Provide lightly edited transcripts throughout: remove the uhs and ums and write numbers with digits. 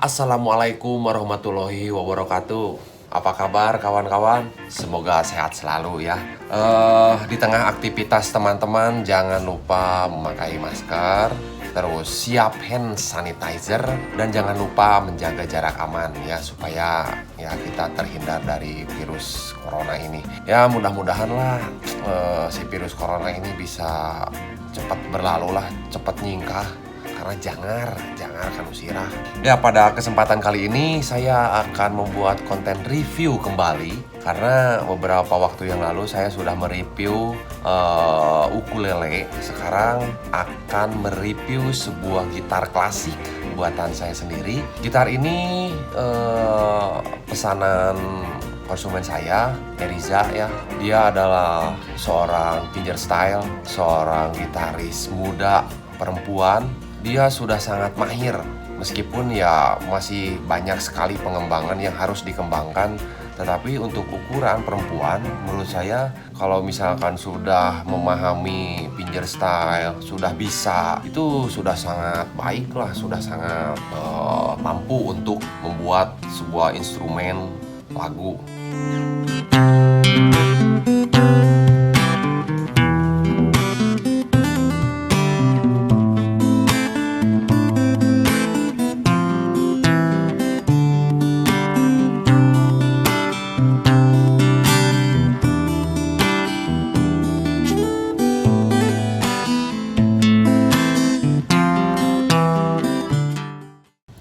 Assalamualaikum warahmatullahi wabarakatuh. Apa kabar kawan-kawan? Semoga sehat selalu ya. Di tengah aktivitas teman-teman jangan lupa memakai masker, terus siap hand sanitizer, dan jangan lupa menjaga jarak aman ya supaya ya kita terhindar dari virus corona ini. Ya mudah-mudahan lah si virus corona ini bisa cepat berlalu lah, cepat nyingkah. Karena jangar kan usirah. Ya pada kesempatan kali ini saya akan membuat konten review kembali. Karena beberapa waktu yang lalu saya sudah mereview ukulele. Sekarang akan mereview sebuah gitar klasik buatan saya sendiri. Gitar ini pesanan konsumen saya, Eriza ya. Dia adalah seorang fingerstyle, seorang gitaris muda perempuan. Dia sudah sangat mahir, meskipun ya masih banyak sekali pengembangan yang harus dikembangkan. Tetapi untuk ukuran perempuan, menurut saya kalau misalkan sudah memahami fingerstyle, sudah bisa, itu sudah sangat baik lah, sudah sangat mampu untuk membuat sebuah instrumen lagu.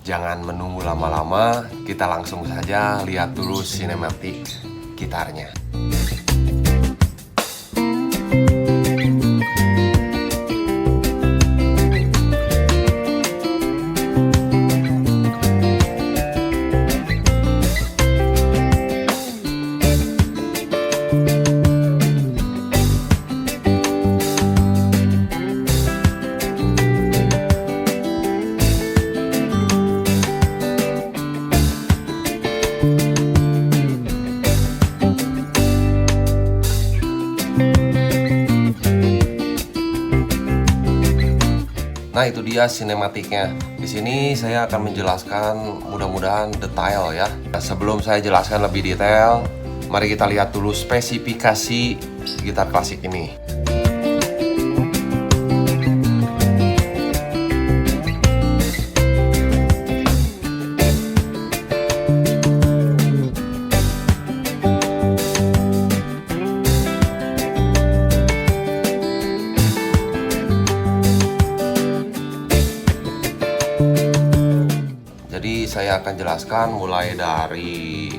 Jangan menunggu lama-lama, kita langsung saja lihat dulu sinematik gitarnya. Nah itu dia sinematiknya. Di sini saya akan menjelaskan mudah-mudahan detail ya. Nah, sebelum saya jelaskan lebih detail, mari kita lihat dulu spesifikasi gitar klasik ini. Jadi saya akan jelaskan mulai dari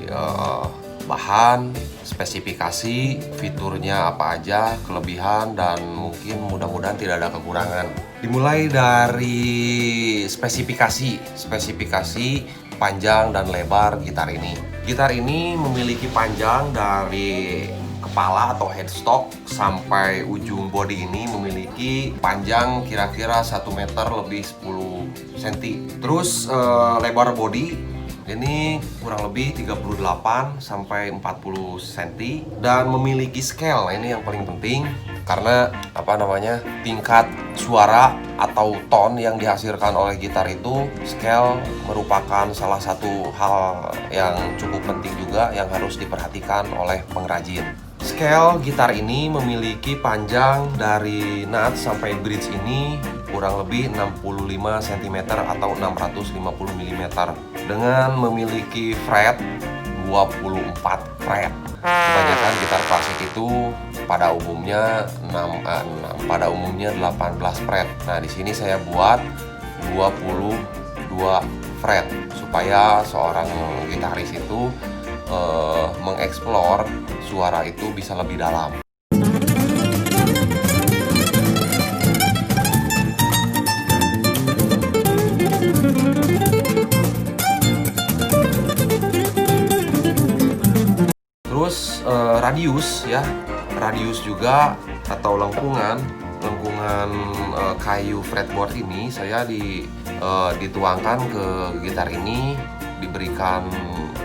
bahan, spesifikasi, fiturnya apa aja, kelebihan, dan mungkin mudah-mudahan tidak ada kekurangan. Dimulai dari spesifikasi panjang dan lebar gitar ini. Gitar ini memiliki panjang dari kepala atau headstock sampai ujung body ini memiliki panjang kira-kira 1 meter lebih 10 cm. Terus lebar body ini kurang lebih 38 sampai 40 cm dan memiliki scale. Nah, ini yang paling penting karena tingkat suara atau tone yang dihasilkan oleh gitar itu, scale merupakan salah satu hal yang cukup penting juga yang harus diperhatikan oleh pengrajin. Scale gitar ini memiliki panjang dari nut sampai bridge ini kurang lebih 65 cm atau 650 mm dengan memiliki fret 24 fret. Kebanyakan gitar klasik itu pada umumnya 18 fret. Nah, di sini saya buat 22 fret supaya seorang gitaris itu mengeksplor suara itu bisa lebih dalam. radius ya, radius juga atau lengkungan kayu fretboard ini saya dituangkan ke gitar ini, diberikan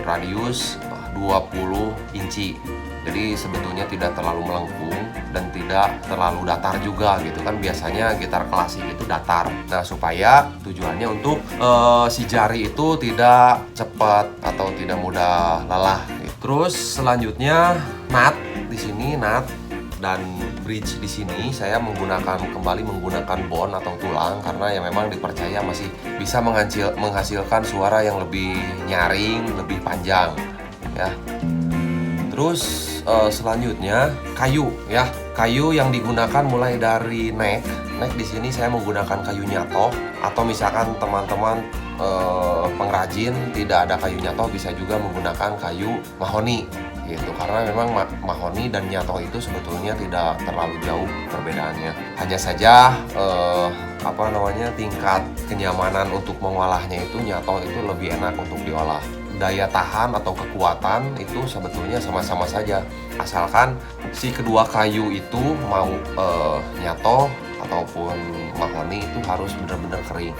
radius 20 inci. Jadi sebetulnya tidak terlalu melengkung dan tidak terlalu datar juga gitu kan, biasanya gitar klasik itu datar. Nah, supaya tujuannya untuk si jari itu tidak cepat atau tidak mudah lelah gitu. Terus selanjutnya nut di sini, nut dan bridge di sini saya kembali menggunakan bone atau tulang, karena yang memang dipercaya masih bisa menghasilkan suara yang lebih nyaring, lebih panjang ya. Terus selanjutnya kayu ya, kayu yang digunakan mulai dari neck di sini saya menggunakan kayu nyato, atau misalkan teman-teman pengrajin tidak ada kayu nyato bisa juga menggunakan kayu mahoni gitu, karena memang mahoni dan nyato itu sebetulnya tidak terlalu jauh perbedaannya, hanya saja tingkat kenyamanan untuk mengolahnya itu nyato itu lebih enak untuk diolah. Daya tahan atau kekuatan itu sebetulnya sama-sama saja, asalkan si kedua kayu itu mau nyato ataupun mahoni itu harus benar-benar kering.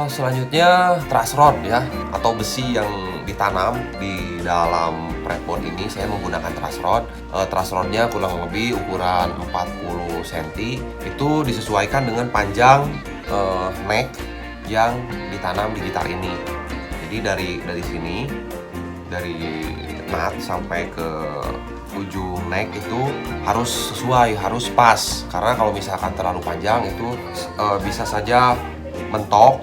Selanjutnya truss rod ya, atau besi yang ditanam di dalam fretboard ini saya menggunakan truss rod. Truss rodnya kurang lebih ukuran 40 cm, itu disesuaikan dengan panjang neck yang ditanam di gitar ini. Jadi dari sini, dari nut sampai ke ujung neck itu harus sesuai, harus pas. Karena kalau misalkan terlalu panjang itu bisa saja mentok,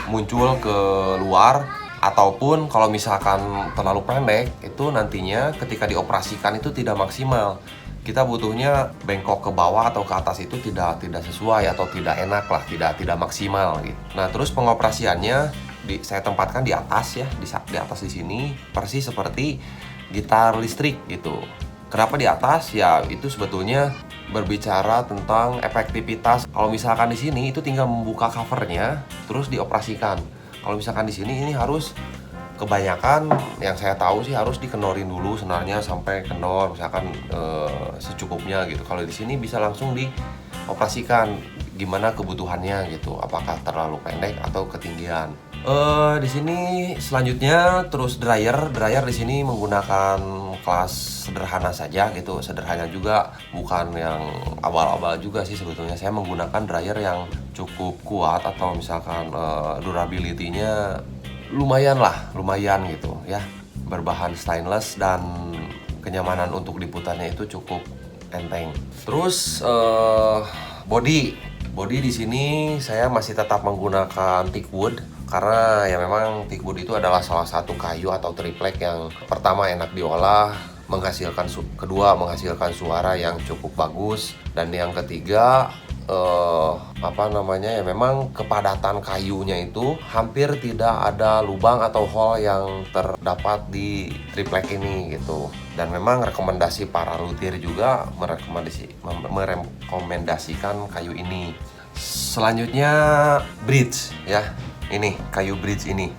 muncul ke luar, ataupun kalau misalkan terlalu pendek itu nantinya ketika dioperasikan itu tidak maksimal. Kita butuhnya bengkok ke bawah atau ke atas itu tidak sesuai atau tidak enak lah, tidak maksimal gitu. Nah, terus pengoperasiannya saya tempatkan di atas ya, di atas di sini persis seperti gitar listrik gitu. Kenapa di atas? Ya itu sebetulnya berbicara tentang efektivitas. Kalau misalkan di sini itu tinggal membuka covernya terus dioperasikan. Kalau misalkan di sini ini harus, kebanyakan yang saya tahu sih harus dikenorin dulu senarnya sampai kendor, misalkan secukupnya gitu. Kalau di sini bisa langsung dioperasikan, gimana kebutuhannya gitu, apakah terlalu pendek atau ketinggian. Di sini selanjutnya terus dryer di sini menggunakan kelas sederhana saja gitu, sederhana juga, bukan yang abal-abal juga sih sebetulnya. Saya menggunakan dryer yang cukup kuat atau misalkan durability-nya lumayan gitu ya, berbahan stainless dan kenyamanan untuk diputarnya itu cukup enteng. Terus body di sini saya masih tetap menggunakan teak wood, karena ya memang teak wood itu adalah salah satu kayu atau triplek yang pertama enak diolah, kedua menghasilkan suara yang cukup bagus, dan yang ketiga ya memang kepadatan kayunya itu hampir tidak ada lubang atau hole yang terdapat di triplek ini gitu. Dan memang rekomendasi para luthier juga merekomendasikan kayu ini. Selanjutnya bridge ya. Ini kayu bridge ini.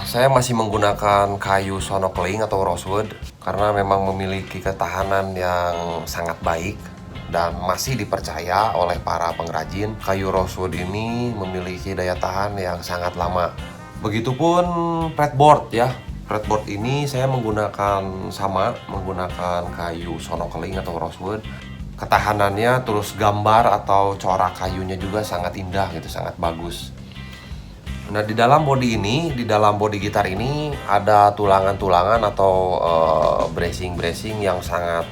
Saya masih menggunakan kayu sonokling atau rosewood karena memang memiliki ketahanan yang sangat baik dan masih dipercaya oleh para pengrajin. Kayu rosewood ini memiliki daya tahan yang sangat lama. Begitupun fretboard ya. Fretboard ini saya menggunakan kayu sonokling atau rosewood. Ketahanannya terus gambar atau corak kayunya juga sangat indah gitu, sangat bagus. Nah, di dalam bodi gitar ini ada tulangan-tulangan atau bracing yang sangat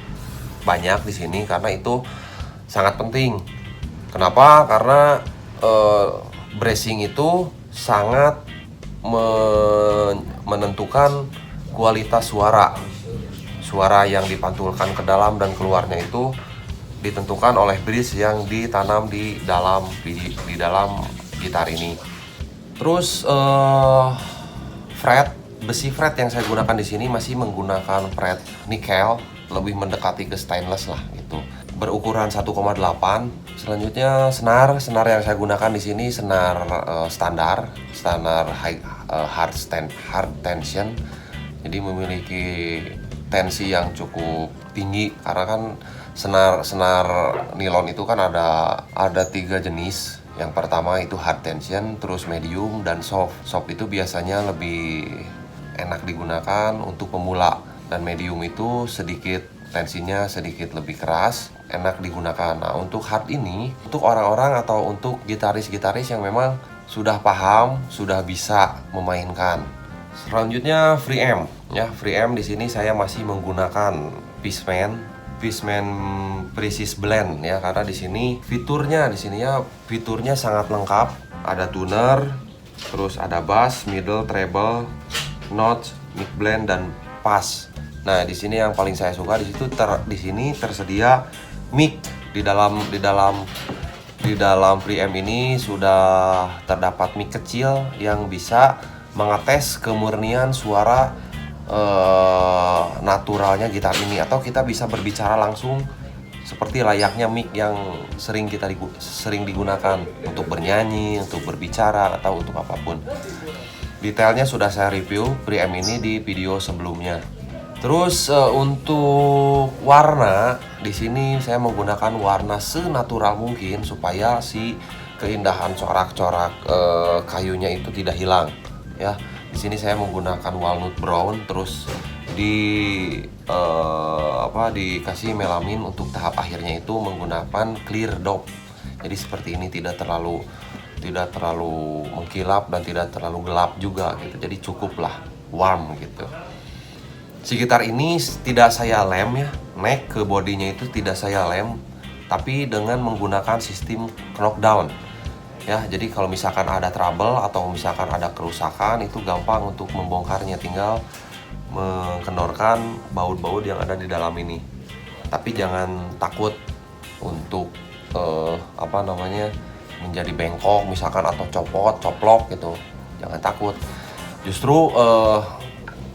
banyak di sini, karena itu sangat penting. Kenapa? Karena bracing itu sangat menentukan kualitas suara yang dipantulkan ke dalam dan keluarnya itu ditentukan oleh bridge yang ditanam di dalam gitar ini. Terus besi fret yang saya gunakan di sini masih menggunakan fret nikel, lebih mendekati ke stainless lah gitu. Berukuran 1,8. Selanjutnya senar yang saya gunakan di sini standar hard tension. Jadi memiliki tensi yang cukup tinggi, karena kan senar nilon itu kan ada 3 jenis. Yang pertama itu hard tension, terus medium dan soft. Soft itu biasanya lebih enak digunakan untuk pemula, dan medium itu tensinya sedikit lebih keras, enak digunakan. Nah, untuk hard ini untuk orang-orang atau untuk gitaris-gitaris yang memang sudah paham, sudah bisa memainkan. Selanjutnya FreeAmp ya. FreeAmp di sini saya masih menggunakan Fishman Precision Blend ya, karena di sini fiturnya sangat lengkap. Ada tuner, terus ada bass, middle, treble, notch, mid blend dan pass. Nah, di sini yang paling saya suka di sini tersedia mic di dalam preamp ini sudah terdapat mic kecil yang bisa mengetes kemurnian suara naturalnya gitar ini, atau kita bisa berbicara langsung seperti layaknya mic yang sering digunakan untuk bernyanyi, untuk berbicara atau untuk apapun. Detailnya sudah saya review preamp ini di video sebelumnya. Terus untuk warna di sini saya menggunakan warna senatural mungkin supaya si keindahan corak-corak kayunya itu tidak hilang ya. Di sini saya menggunakan walnut brown, terus dikasih melamin untuk tahap akhirnya itu menggunakan clear dope. Jadi seperti ini, tidak terlalu mengkilap dan tidak terlalu gelap juga gitu. Jadi cukuplah warm gitu. Si gitar ini tidak saya lem ya, neck ke bodinya itu tidak saya lem, tapi dengan menggunakan sistem knockdown ya. Jadi kalau misalkan ada trouble atau misalkan ada kerusakan, itu gampang untuk membongkarnya, tinggal mengendorkan baut-baut yang ada di dalam ini. Tapi jangan takut untuk menjadi bengkok misalkan, atau coplok gitu, jangan takut. Justru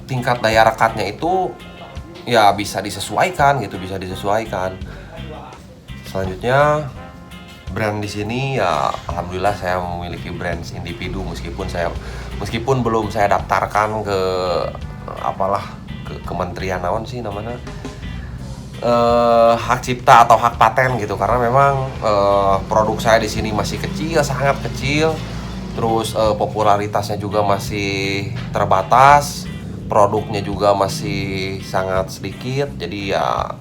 tingkat daya rekatnya itu ya bisa disesuaikan. Selanjutnya brand di sini ya, alhamdulillah saya memiliki brand individu, meskipun belum saya daftarkan ke kementerian naon sih namanya, hak cipta atau hak paten gitu, karena memang produk saya di sini masih kecil, sangat kecil. Terus popularitasnya juga masih terbatas, produknya juga masih sangat sedikit. Jadi ya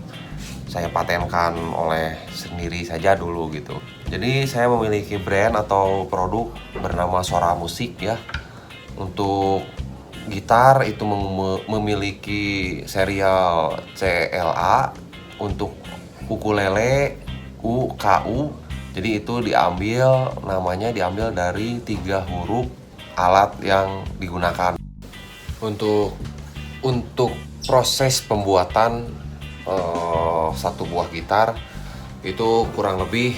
saya patenkan oleh sendiri saja dulu gitu. Jadi saya memiliki brand atau produk bernama Sora Musik ya. Untuk gitar itu memiliki serial CLA. Untuk ukulele UKU. Jadi itu namanya diambil dari 3 huruf alat yang digunakan. Untuk proses pembuatan satu buah gitar itu kurang lebih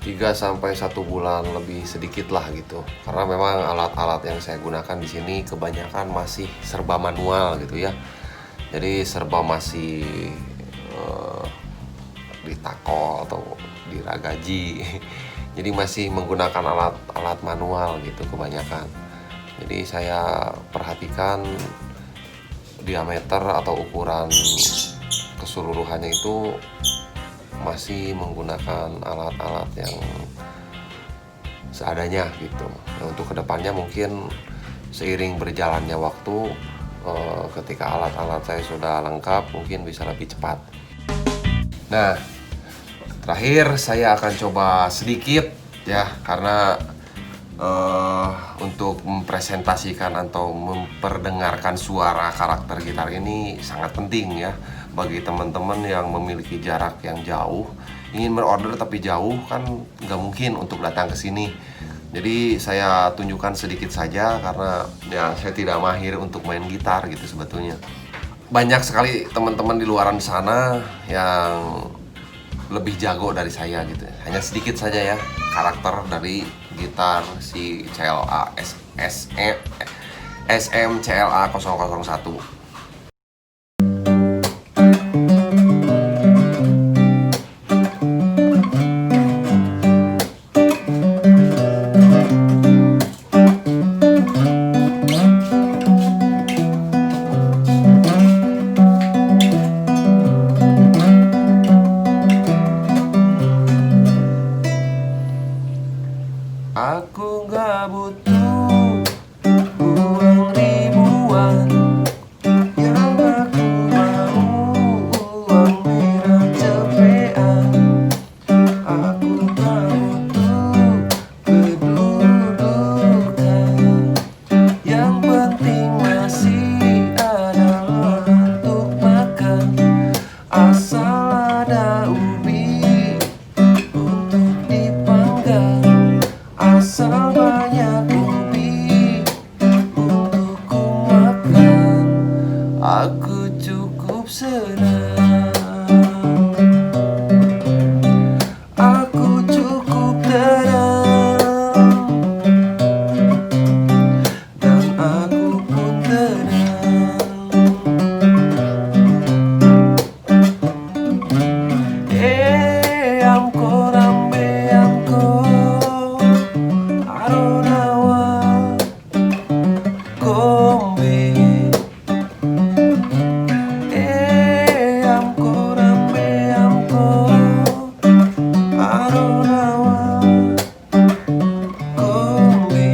3-1 bulan lebih sedikit lah gitu, karena memang alat-alat yang saya gunakan di sini kebanyakan masih serba manual gitu ya. Jadi serba masih ditakol atau diragaji. Jadi masih menggunakan alat manual gitu kebanyakan. Jadi saya perhatikan diameter atau ukuran keseluruhannya itu masih menggunakan alat-alat yang seadanya gitu. Nah, untuk kedepannya mungkin seiring berjalannya waktu, ketika alat-alat saya sudah lengkap, mungkin bisa lebih cepat. Nah, terakhir saya akan coba sedikit ya, karena untuk mempresentasikan atau memperdengarkan suara karakter gitar ini sangat penting ya bagi teman-teman yang memiliki jarak yang jauh, ingin berorder tapi jauh, kan nggak mungkin untuk datang ke sini. Jadi saya tunjukkan sedikit saja, karena ya saya tidak mahir untuk main gitar gitu sebetulnya. Banyak sekali teman-teman di luaran sana yang lebih jago dari saya gitu. Hanya sedikit saja ya karakter dari gitar si CLA SM CLA 001. Aku gak butuh uang ribuan, yang aku mau uang merah cepean. Aku gak butuh kedudukan, yang penting masih ada untuk makan. Asal ada ubi untuk dipanggang, asal banyak ubi untuk ku makan, aku cukup senang. Aku cukup tenang, dan aku pun tenang. Amko rambe amko aronawa kombe. Amko rambe amko aronawa kombe.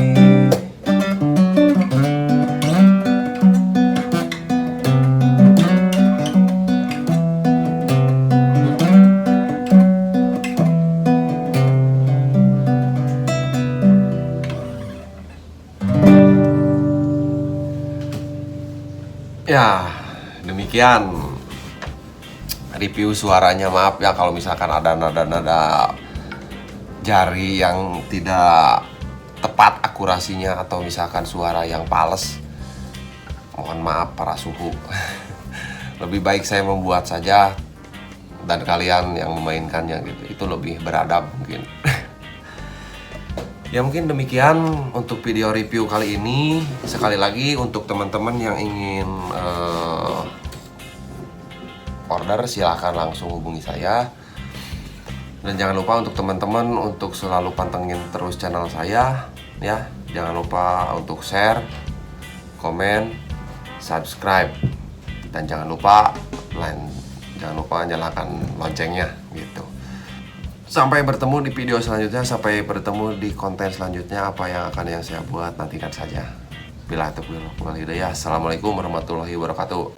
Ya, demikian review suaranya. Maaf ya kalau misalkan ada nada-nada jari yang tidak tepat akurasinya, atau misalkan suara yang pales. Mohon maaf para suhu. Lebih baik saya membuat saja dan kalian yang memainkannya gitu. Itu lebih beradab mungkin. Ya mungkin demikian untuk video review kali ini. Sekali lagi untuk teman-teman yang ingin order, silahkan langsung hubungi saya. Dan jangan lupa untuk teman-teman untuk selalu pantengin terus channel saya ya. Jangan lupa untuk share, komen, subscribe, dan jangan lupa nyalakan loncengnya gitu. Sampai bertemu di video selanjutnya, sampai bertemu di konten selanjutnya. Apa yang akan saya buat, nantikan saja. Bila taufiq wal hidayah. Assalamualaikum warahmatullahi wabarakatuh.